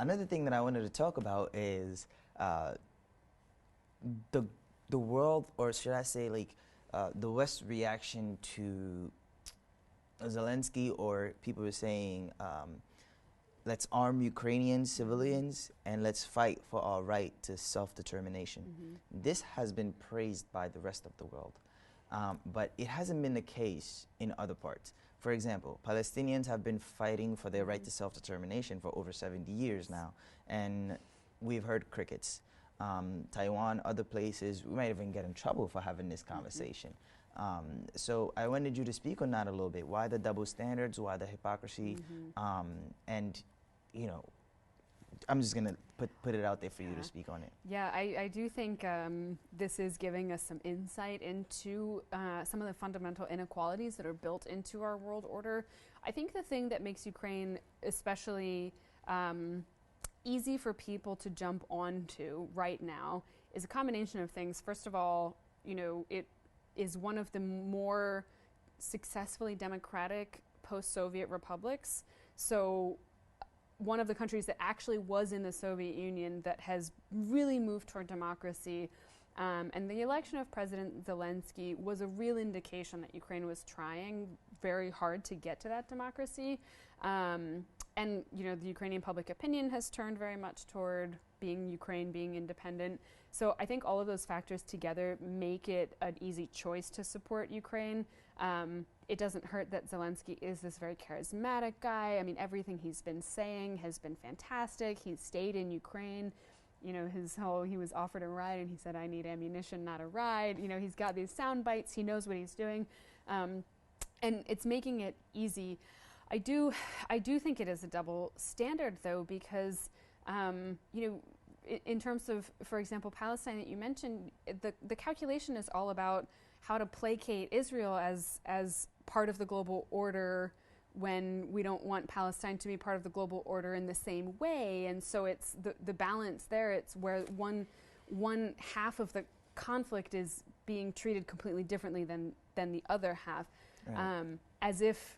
Another thing that I wanted to talk about is the the world, or should I say, like the West's reaction to Zelensky, or people were saying, let's arm Ukrainian civilians and let's fight for our right to self-determination. This has been praised by the rest of the world, but it hasn't been the case in other parts. For example, Palestinians have been fighting for their right to self-determination for over 70 years now, and we've heard crickets. Taiwan, other places, we might even get in trouble for having this conversation. So I wanted you to speak on that a little bit. Why the double standards? Why the hypocrisy? And, you know, I'm just going to put it out there for you to speak on it. Yeah, I do think this is giving us some insight into some of the fundamental inequalities that are built into our world order. I think the thing that makes Ukraine especially easy for people to jump onto right now is a combination of things. First of all, you know, it is one of the more successfully democratic post-Soviet republics. So one of the countries that actually was in the Soviet Union that has really moved toward democracy. And the election of President Zelensky was a real indication that Ukraine was trying very hard to get to that democracy. And, you know, the Ukrainian public opinion has turned very much toward being Ukraine, being independent. So I think all of those factors together make it an easy choice to support Ukraine. It doesn't hurt that Zelensky is this very charismatic guy. I mean, everything he's been saying has been fantastic. He's stayed in Ukraine. You know, he was offered a ride and he said, I need ammunition, not a ride. You know, he's got these sound bites. He knows what he's doing. And it's making it easy. I do think it is a double standard, though, because, you know, in terms of, for example, Palestine that you mentioned, the calculation is all about how to placate Israel as part of the global order when we don't want Palestine to be part of the global order in the same way. And so it's the balance there. It's where one half of the conflict is being treated completely differently than the other half, right. As if.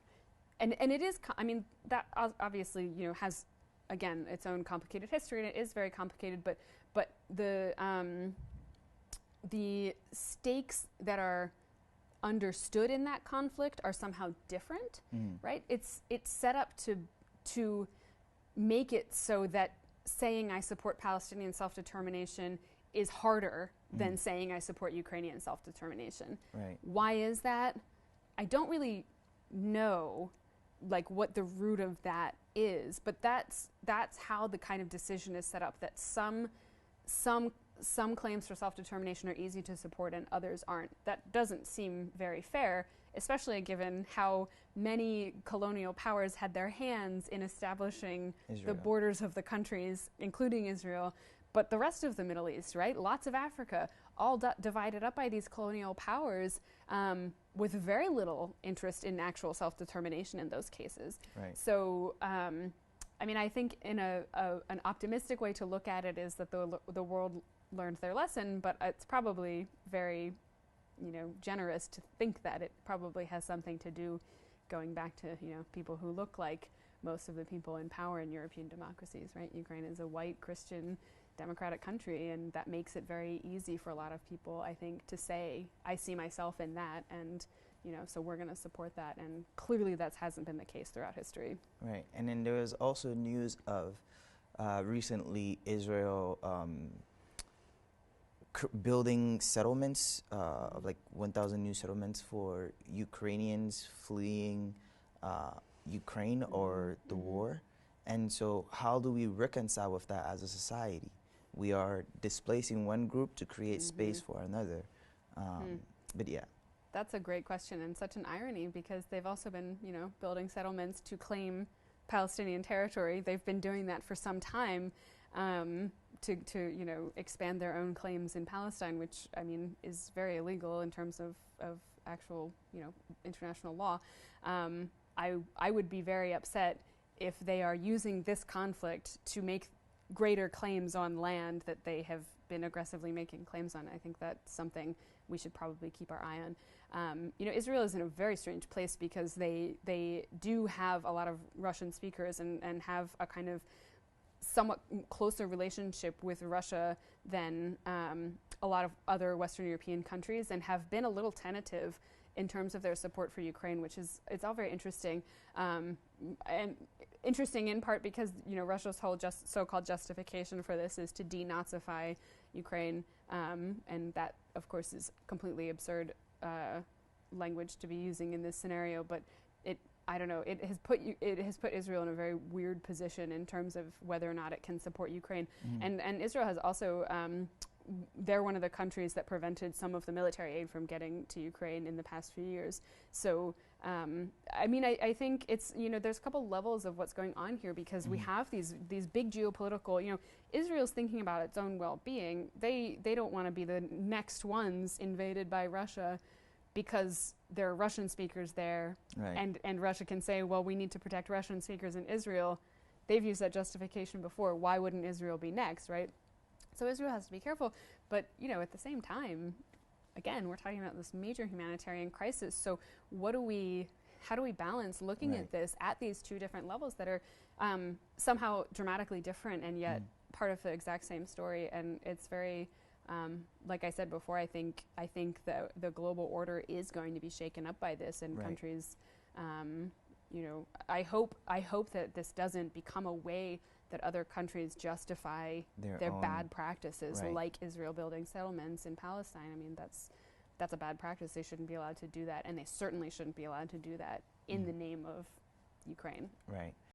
And it is, I mean, that obviously, you know, has, again, its own complicated history, and it is very complicated, but the stakes that are understood in that conflict are somehow different, right? It's set up to make it so that saying I support Palestinian self-determination is harder than saying I support Ukrainian self-determination. Right. Why is that? I don't really know like what the root of that is, but that's how the kind of decision is set up, that some claims for self-determination are easy to support and others aren't. That doesn't seem very fair, especially given how many colonial powers had their hands in establishing the borders of the countries, including Israel, but the rest of the Middle East, right? Lots of Africa, all divided up by these colonial powers, with very little interest in actual self-determination in those cases. Right. So, I mean, I think in an optimistic way to look at it is that the world learned their lesson, but it's probably very, you know, generous to think that it probably has something to do, going back to, you know, people who look like most of the people in power in European democracies, right? Ukraine is a white Christian democratic country, and that makes it very easy for a lot of people, I think, to say, I see myself in that, and, you know, so we're going to support that. And clearly that hasn't been the case throughout history. Right. And then there was also news of recently Israel building settlements, of like 1,000 new settlements for Ukrainians fleeing Ukraine or the war. And so how do we reconcile with that as a society? We are displacing one group to create space for another. But yeah. That's a great question, and such an irony, because they've also been, you know, building settlements to claim Palestinian territory. They've been doing that for some time, to you know, expand their own claims in Palestine, which, I mean, is very illegal in terms of actual, you know, international law. I would be very upset if they are using this conflict to make greater claims on land that they have been aggressively making claims on. I think that's something we should probably keep our eye on. You know, Israel is in a very strange place because they do have a lot of Russian speakers and have a kind of somewhat closer relationship with Russia than a lot of other Western European countries, and have been a little tentative in terms of their support for Ukraine, which is, it's all very interesting. And interesting in part because, you know, Russia's whole so-called justification for this is to denazify Ukraine. And that, of course, is completely absurd language to be using in this scenario. But I don't know, it has put Israel in a very weird position in terms of whether or not it can support Ukraine. Mm. And Israel has also, they're one of the countries that prevented some of the military aid from getting to Ukraine in the past few years. So, I mean, I think it's, you know, there's a couple levels of what's going on here, because we have these big geopolitical, you know, Israel's thinking about its own well-being. They don't want to be the next ones invaded by Russia, because there are Russian speakers there, Right. and Russia can say, well, we need to protect Russian speakers in Israel. They've used that justification before. Why wouldn't Israel be next, right? So Israel has to be careful. But, you know, at the same time, again, we're talking about this major humanitarian crisis. So how do we balance looking at this at these two different levels that are somehow dramatically different and yet part of the exact same story? And it's very, like I said before, I think the global order is going to be shaken up by this, and countries, you know, I hope that this doesn't become a way that other countries justify their bad practices, like Israel building settlements in Palestine. I mean, that's a bad practice. They shouldn't be allowed to do that, and they certainly shouldn't be allowed to do that in the name of Ukraine. Right.